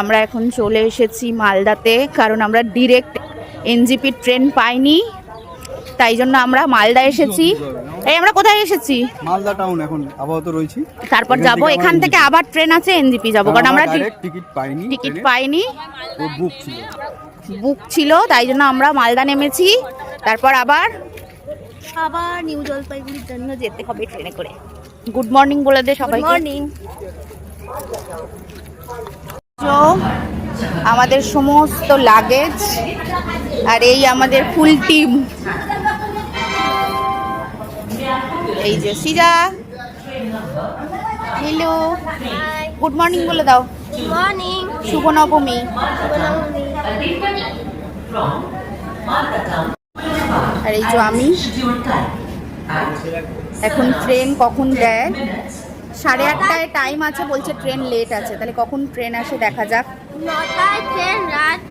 আমরা এখন চলে এসেছি মালদাতে, কারণ আমরা ডিরেক্ট এনজিপি ট্রেন পাইনি, তাই জন্য আমরা মালদা এসেছি। এই আমরা কোথায় এসেছি? মালদা টাউন এখন আপাতত রয়েছি। তারপর যাব, এখান থেকে আবার ট্রেন আছে এনজিপি যাব, কারণ আমরা টিকিট পাইনি, বুক ছিল, তাই জন্য আমরা মালদা নেমেছি। তারপর আবার নিউ জলপাইগুড়ির জন্য যেতে হবে ট্রেনে করে। গুড মর্নিং বলে দে সবাইকে। মর্নিং। আমাদের সমস্ত লাগেজ আর এই আমাদের ফুল টিম, এই যে সিজা, নীলু, গুড মর্নিং বলে দাও। মর্নিং। শুভ নবমী। আর এই যে আমি, এখন ট্রেন কখন দেয়? 8:30টায় টাইম আছে, বলছে ট্রেন লেট আছে, তাহলে কখন ট্রেন আসে দেখা যাক। 9টায় ট্রেন, রাত